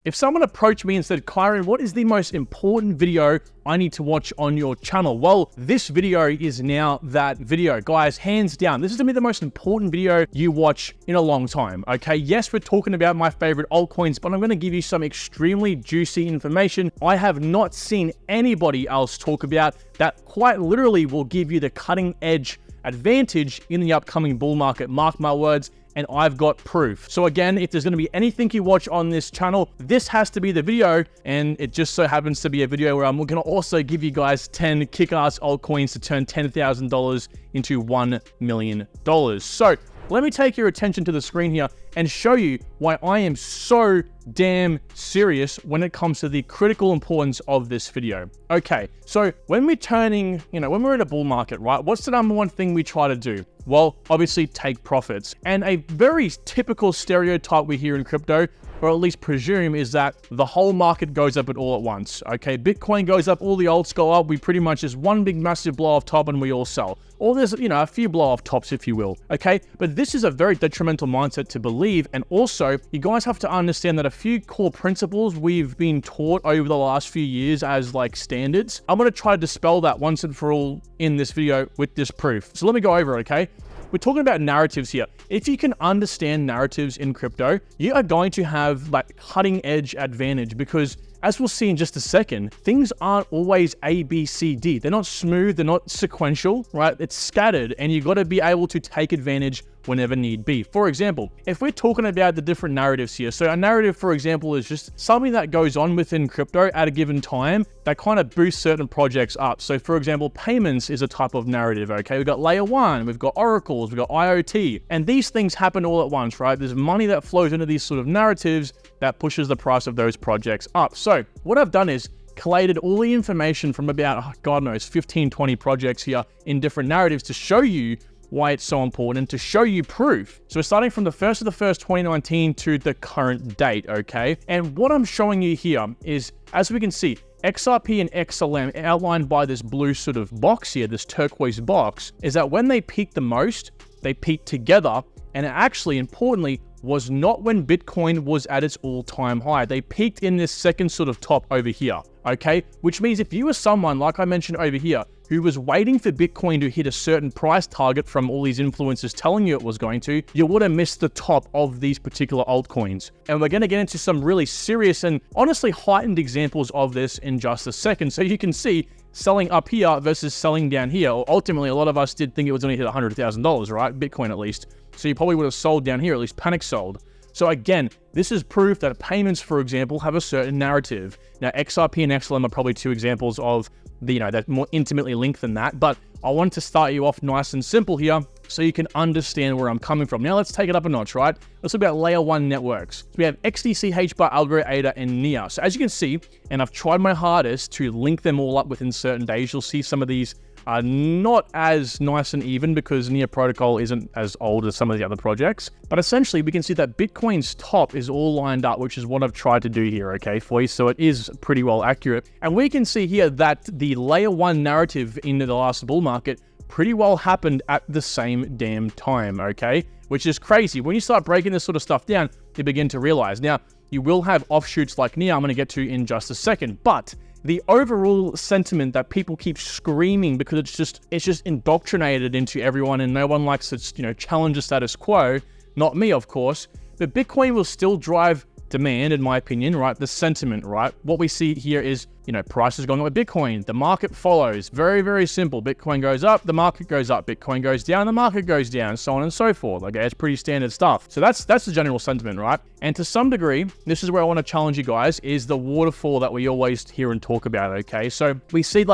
If someone approached me and said, Kyron, what is the most important video I need to watch on your channel? Well, this video is now that video. Guys, hands down, this is gonna be the most important video you watch in a long time, okay? Yes, we're talking about my favorite altcoins, but I'm gonna give you some extremely juicy information I have not seen anybody else talk about that quite literally will give you the cutting edge advantage in the upcoming bull market. Mark my words. And I've got proof. So again, if there's going to be anything you watch on this channel, this has to be the video. And it just so happens to be a video where I'm going to also give you guys 10 kick-ass altcoins to turn $10,000 into $1 million. So let me take your attention to the screen here and show you why I am so damn serious when it comes to the critical importance of this video. Okay, so when we're turning, when we're in a bull market, right, what's the number one thing we try to do? Well, obviously take profits. And a very typical stereotype we hear in crypto, or at least presume, is that the whole market goes up all at once. Okay, Bitcoin goes up, all the alts go up, we pretty much just one big massive blow off top and we all sell. Or there's, a few blow off tops, if you will. Okay, but this is a very detrimental mindset to believe. And also, you guys have to understand that a few core principles we've been taught over the last few years as like standards, I'm going to try to dispel that once and for all in this video with this proof. So let me go over it, okay? We're talking about narratives here. If you can understand narratives in crypto, you are going to have like cutting edge advantage, because as we'll see in just a second, things aren't always A, B, C, D. They're not smooth, they're not sequential, right? It's scattered, and you got to be able to take advantage whenever need be. For example, if we're talking about the different narratives here, so a narrative, for example, is just something that goes on within crypto at a given time that kind of boosts certain projects up. So for example, payments is a type of narrative, okay? We've got layer one, we've got oracles, we've got IoT, and these things happen all at once, right? There's money that flows into these sort of narratives that pushes the price of those projects up. So what I've done is collated all the information from about, God knows, 15, 20 projects here in different narratives to show you why it's so important, to show you proof. So we're starting from the 1st of the 1st, 2019 to the current date, okay? And what I'm showing you here is, as we can see, XRP and XLM outlined by this blue sort of box here, this turquoise box, is that when they peaked the most, they peaked together. And it actually, importantly, was not when Bitcoin was at its all-time high. They peaked in this second sort of top over here, okay? Which means if you were someone, like I mentioned over here, who was waiting for Bitcoin to hit a certain price target from all these influencers telling you it was going to, you would have missed the top of these particular altcoins. And we're going to get into some really serious and honestly heightened examples of this in just a second. So you can see selling up here versus selling down here. Ultimately, a lot of us did think it was going to hit $100,000, right? Bitcoin at least. So you probably would have sold down here, at least panic sold. So again, this is proof that payments, for example, have a certain narrative. Now, XRP and XLM are probably two examples of that's more intimately linked than that. But I want to start you off nice and simple here so you can understand where I'm coming from. Now let's take it up a notch, right? Let's talk about layer one networks. So we have XDC, HBAR, Algorand, ADA, and NIA. So as you can see, and I've tried my hardest to link them all up within certain days, you'll see some of these are not as nice and even because NIA protocol isn't as old as some of the other projects. But essentially, we can see that Bitcoin's top is all lined up, which is what I've tried to do here, okay, for you. So it is pretty well accurate. And we can see here that the layer one narrative in the last bull market pretty well happened at the same damn time, okay? Which is crazy. When you start breaking this sort of stuff down, you begin to realize. Now, you will have offshoots like NIA, I'm going to get to in just a second, but the overall sentiment that people keep screaming because it's just indoctrinated into everyone and no one likes to, challenge the status quo. Not me, of course, but Bitcoin will still drive demand, in my opinion, right? The sentiment, right? What we see here is, prices going up with Bitcoin. The market follows. Very, very simple. Bitcoin goes up, the market goes up. Bitcoin goes down, the market goes down, so on and so forth. Okay, it's pretty standard stuff. So that's the general sentiment, right? And to some degree, this is where I want to challenge you guys, is the waterfall that we always hear and talk about, okay? So we see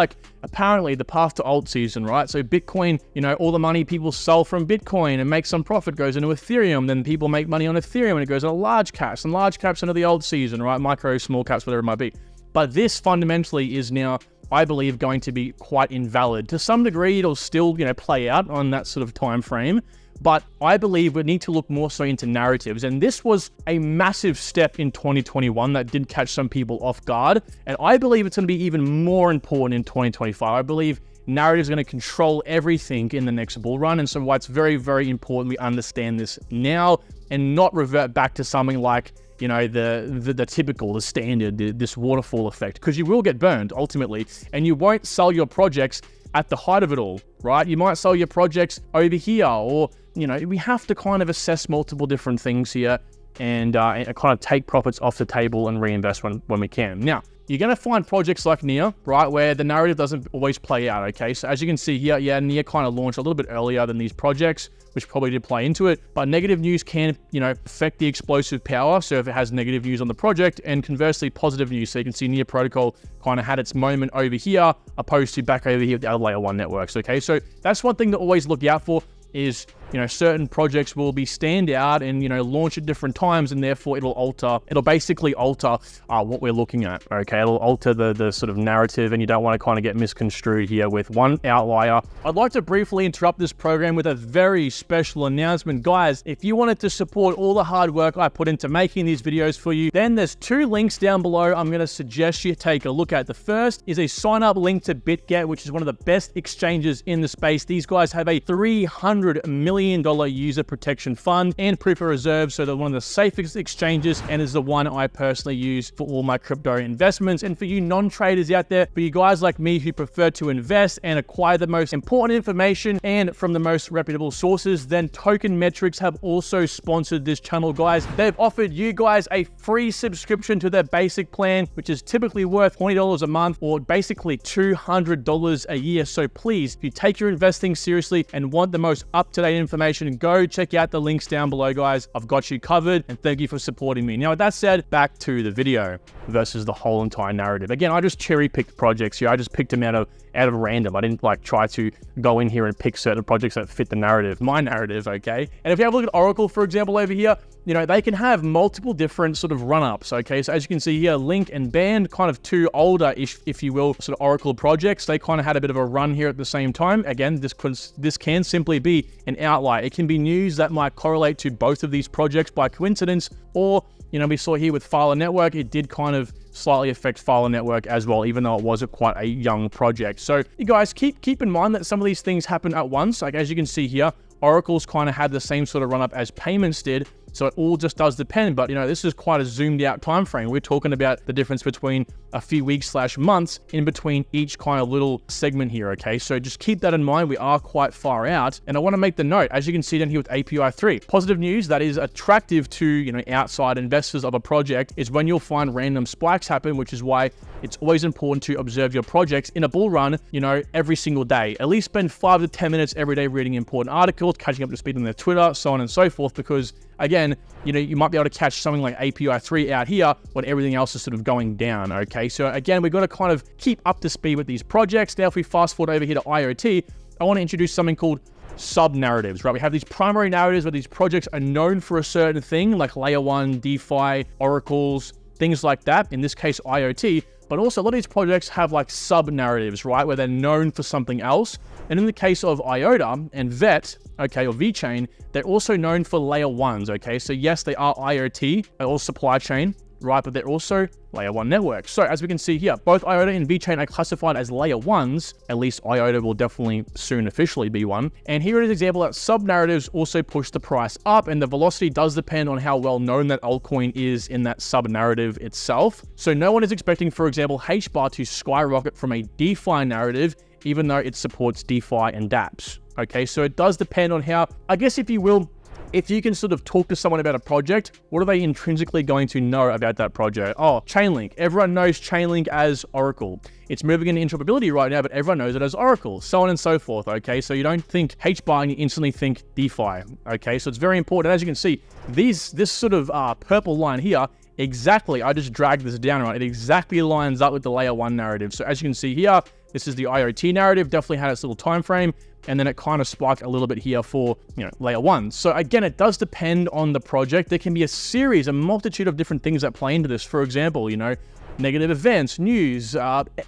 apparently the path to alt season, right? So Bitcoin, all the money people sell from Bitcoin and make some profit goes into Ethereum. Then people make money on Ethereum and it goes into large caps, and large caps into the alt season, right? Micro, small caps, whatever it might be. But this fundamentally is now, I believe, going to be quite invalid. To some degree, it'll still, play out on that sort of time frame. But I believe we need to look more so into narratives. And this was a massive step in 2021 that did catch some people off guard. And I believe it's going to be even more important in 2025. I believe narratives are going to control everything in the next bull run. And so why it's very, very important we understand this now and not revert back to something like you know, the typical, the standard, this waterfall effect, because you will get burned ultimately, and you won't sell your projects at the height of it all, right? You might sell your projects over here, or, you know, we have to kind of assess multiple different things here and kind of take profits off the table and reinvest when we can. Now, you're going to find projects like Nia, right, where the narrative doesn't always play out, okay? So as you can see here, yeah, Nia kind of launched a little bit earlier than these projects, which probably did play into it, but negative news can, you know, affect the explosive power. So if it has negative news on the project, and conversely positive news, so you can see Nia Protocol kind of had its moment over here, opposed to back over here with the other layer 1 networks, okay? So that's one thing to always look out for, is, you know, certain projects will be stand out and, you know, launch at different times, and therefore it'll basically alter what we're looking at, okay? It'll alter the sort of narrative, and you don't want to kind of get misconstrued here with one outlier. I'd like to briefly interrupt this program with a very special announcement. Guys, if you wanted to support all the hard work I put into making these videos for you, then there's 2 links down below I'm going to suggest you take a look at. The first is a sign up link to BitGet, which is one of the best exchanges in the space. These guys have a $300 million user protection fund and proof of reserve, so they're one of the safest exchanges, and is the one I personally use for all my crypto investments. And for you non-traders out there, for you guys like me who prefer to invest and acquire the most important information and from the most reputable sources, then Token Metrics have also sponsored this channel, guys. They've offered you guys a free subscription to their basic plan, which is typically worth $20 a month, or basically $200 a year. So please, if you take your investing seriously and want the most up-to-date information, go check out the links down below, guys. I've got you covered, and thank you for supporting me. Now, with that said, back to the video versus the whole entire narrative. Again, I just cherry-picked projects here. I just picked them out of random. I didn't like try to go in here and pick certain projects that fit the narrative, my narrative, okay? And if you have a look at Oracle, for example, over here, you know, they can have multiple different sort of run-ups, okay? So as you can see here, Link and Band, kind of 2 older-ish, if you will, sort of Oracle projects. They kind of had a bit of a run here at the same time. Again, this can simply be an outlier. It can be news that might correlate to both of these projects by coincidence, or, you know, we saw here with Filer Network, it did kind of slightly affect Filer Network as well, even though it was quite a young project. So you guys keep in mind that some of these things happen at once. Like as you can see here, Oracle's kind of had the same sort of run up as payments did. So it all just does depend, but you know, this is quite a zoomed out time frame. We're talking about the difference between a few weeks / months in between each kind of little segment here, okay? So just keep that in mind. We are quite far out, and I want to make the note, as you can see down here with API 3, positive news that is attractive to, you know, outside investors of a project is when you'll find random spikes happen, which is why it's always important to observe your projects in a bull run, you know, every single day. At least spend 5 to 10 minutes every day reading important articles, catching up to speed on their Twitter, so on and so forth, because again, you know, you might be able to catch something like API 3 out here when everything else is sort of going down, okay? So again, we've got to kind of keep up to speed with these projects. Now, if we fast forward over here to IoT, I want to introduce something called sub-narratives, right? We have these primary narratives where these projects are known for a certain thing, like layer 1, DeFi, oracles, things like that. In this case, IoT. But also a lot of these projects have like sub-narratives, right? Where they're known for something else. And in the case of IOTA and VET, okay, or VeChain, they're also known for layer 1s, okay? So yes, they are IoT, or supply chain, right? But they're also layer 1 networks. So as we can see here, both IOTA and VeChain are classified as layer 1s. At least IOTA will definitely soon officially be one. And here is an example that sub-narratives also push the price up, and the velocity does depend on how well known that altcoin is in that sub-narrative itself. So no one is expecting, for example, HBAR to skyrocket from a DeFi narrative, even though it supports DeFi and dApps. Okay, so it does depend on how, I guess if you will, if you can sort of talk to someone about a project, what are they intrinsically going to know about that project? Oh, Chainlink. Everyone knows Chainlink as Oracle. It's moving into interoperability right now, but everyone knows it as Oracle, so on and so forth, okay? So you don't think HBAR and you instantly think DeFi, okay? So it's very important. As you can see, this sort of purple line here, exactly, I just dragged this down, right? It exactly lines up with the layer 1 narrative. So as you can see here, this is the IoT narrative, definitely had its little time frame, and then it kind of spiked a little bit here for, you know, layer 1. So again, it does depend on the project. There can be a multitude of different things that play into this. For example, you know, negative events, news,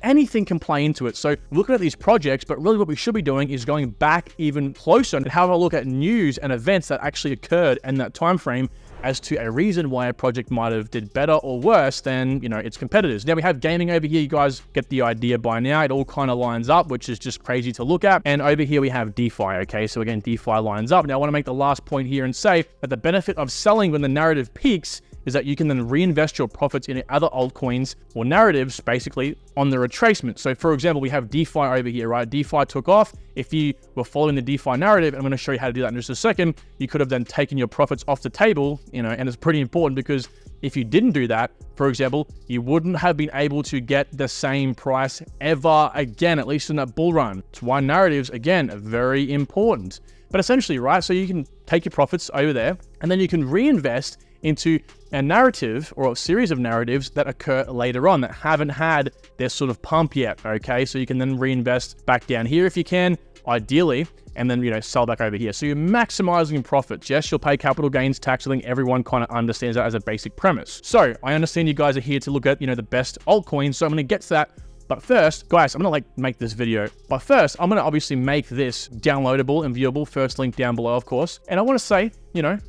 anything can play into it. So looking at these projects, but really what we should be doing is going back even closer and have a look at news and events that actually occurred in that time frame as to a reason why a project might have did better or worse than, you know, its competitors. Now we have gaming over here. You guys get the idea by now. It all kind of lines up, which is just crazy to look at. And over here we have DeFi, okay? So again, DeFi lines up. Now I want to make the last point here and say that the benefit of selling when the narrative peaks is that you can then reinvest your profits in other altcoins or narratives, basically on the retracement. So for example, we have DeFi over here, right? DeFi took off. If you were following the DeFi narrative, and I'm going to show you how to do that in just a second, you could have then taken your profits off the table, and it's pretty important because if you didn't do that, for example, you wouldn't have been able to get the same price ever again, at least in that bull run. It's why narratives, again, are very important. But essentially, right, so you can take your profits over there, and then you can reinvest into a narrative or a series of narratives that occur later on that haven't had their sort of pump yet, okay? So you can then reinvest back down here if you can, ideally, and then, sell back over here. So you're maximizing profits. Yes, you'll pay capital gains tax. I think everyone kind of understands that as a basic premise. So I understand you guys are here to look at, the best altcoins. So I'm going to get to that. But first, guys, I'm going to make this video. But first, I'm going to obviously make this downloadable and viewable. First link down below, of course. And I want to say,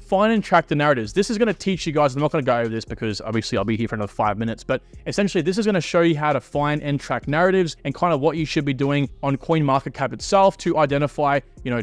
find and track the narratives. This is going to teach you guys, I'm not going to go over this because obviously I'll be here for another 5 minutes, but essentially this is going to show you how to find and track narratives and kind of what you should be doing on CoinMarketCap itself to identify,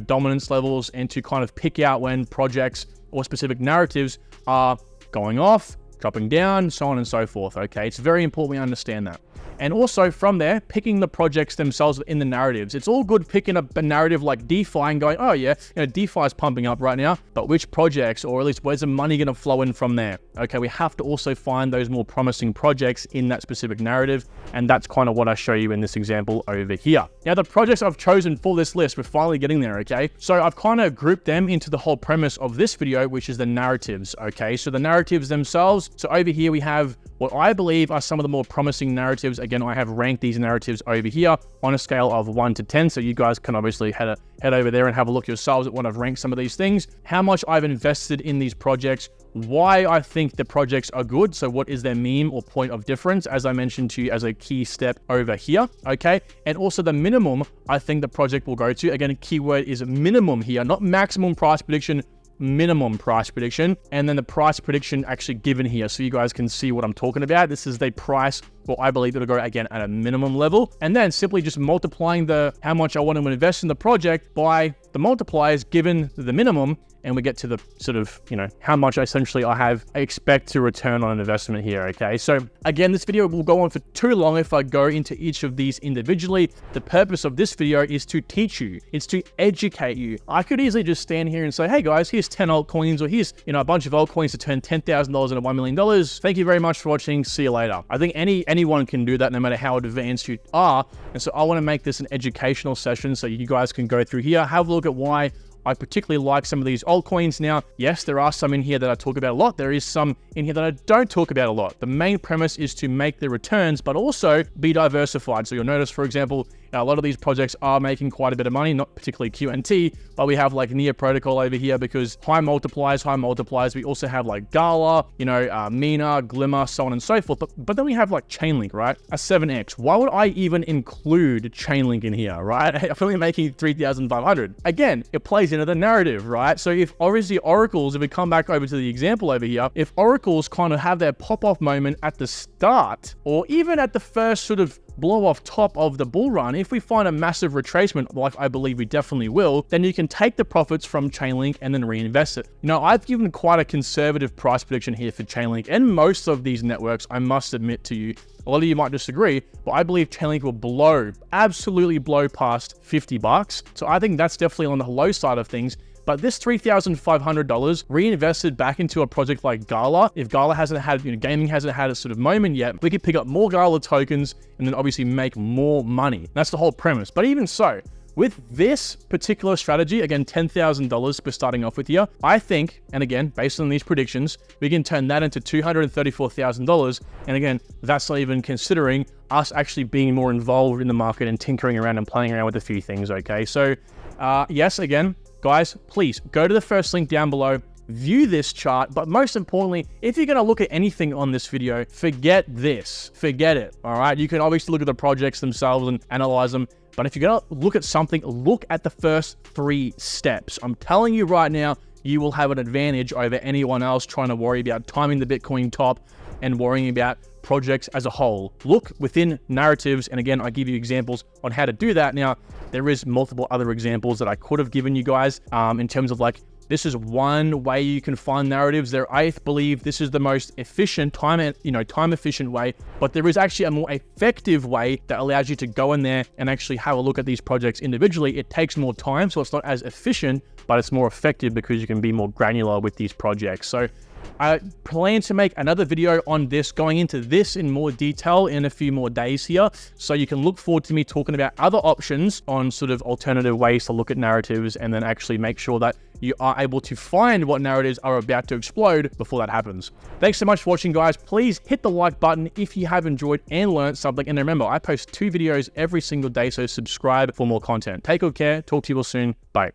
dominance levels and to kind of pick out when projects or specific narratives are going off, dropping down, so on and so forth, okay? It's very important we understand that. And also from there, picking the projects themselves in the narratives. It's all good picking up a narrative like DeFi and going, oh yeah, DeFi is pumping up right now, but which projects, or at least where's the money going to flow in from there? Okay, we have to also find those more promising projects in that specific narrative. And that's kind of what I show you in this example over here. Now, the projects I've chosen for this list, we're finally getting there, okay? So I've kind of grouped them into the whole premise of this video, which is the narratives, okay? So the narratives themselves. So over here, we have what I believe are some of the more promising narratives. Again, I have ranked these narratives over here on a scale of 1 to 10. So you guys can obviously head over there and have a look yourselves at what I've ranked some of these things, how much I've invested in these projects, why I think the projects are good. So what is their meme or point of difference, as I mentioned to you as a key step over here, okay? And also the minimum I think the project will go to. Again, a keyword is minimum here, not maximum price prediction, minimum price prediction, and then the price prediction actually given here so you guys can see what I'm talking about. This is the price, well, I believe it'll go again at a minimum level, and then simply just multiplying how much I want to invest in the project by the multipliers given the minimum, and we get to the sort of, how much essentially I expect to return on an investment here, okay? So again, this video will go on for too long if I go into each of these individually. The purpose of this video is to teach you. It's to educate you. I could easily just stand here and say, hey guys, here's 10 altcoins, or here's, a bunch of altcoins to turn $10,000 into $1 million. Thank you very much for watching. See you later. I think anyone can do that no matter how advanced you are. And so I want to make this an educational session so you guys can go through here, have a look at why I particularly like some of these altcoins. Now, yes, there are some in here that I talk about a lot. There is some in here that I don't talk about a lot. The main premise is to make the returns, but also be diversified. So you'll notice, for example, a lot of these projects are making quite a bit of money, not particularly QNT, but we have like Neo Protocol over here because high multipliers. We also have like Gala, Mina, GLMR, so on and so forth. But then we have like Chainlink, right? A 7x. Why would I even include Chainlink in here, right? I'm only making 3,500. Again, it plays into the narrative, right? So if obviously oracles, if we come back over to the example over here, if oracles kind of have their pop-off moment at the start, or even at the first sort of blow off top of the bull run, if we find a massive retracement, like I believe we definitely will, then you can take the profits from Chainlink and then reinvest it. I've given quite a conservative price prediction here for Chainlink and most of these networks, I must admit to you. A lot of you might disagree, but I believe Chainlink will absolutely blow past $50. So I think that's definitely on the low side of things. But this $3,500 reinvested back into a project like Gala, if Gala hasn't had, gaming hasn't had a sort of moment yet, we could pick up more Gala tokens and then obviously make more money. That's the whole premise. But even so, with this particular strategy, again, $10,000 we're starting off with here, I think, and again, based on these predictions, we can turn that into $234,000. And again, that's not even considering us actually being more involved in the market and tinkering around and playing around with a few things, okay? So, yes, again, guys, please go to the first link down below, view this chart, but most importantly, if you're going to look at anything on this video, forget this, forget it, all right? You can obviously look at the projects themselves and analyze them, but if you're going to look at something, look at the first 3 steps. I'm telling you right now, you will have an advantage over anyone else trying to worry about timing the Bitcoin top and worrying about projects as a whole. Look within narratives, and again, I give you examples on how to do that. Now, there is multiple other examples that I could have given you guys in terms of like This is one way you can find narratives. I believe this is the most efficient, time efficient way, but there is actually a more effective way that allows you to go in there and actually have a look at these projects individually. It takes more time, so it's not as efficient, but it's more effective because you can be more granular with these projects. So I plan to make another video on this, going into this in more detail in a few more days here. So you can look forward to me talking about other options on sort of alternative ways to look at narratives, and then actually make sure that you are able to find what narratives are about to explode before that happens. Thanks so much for watching, guys. Please hit the like button if you have enjoyed and learned something. And remember, I post 2 videos every single day, so subscribe for more content. Take good care. Talk to you all soon. Bye.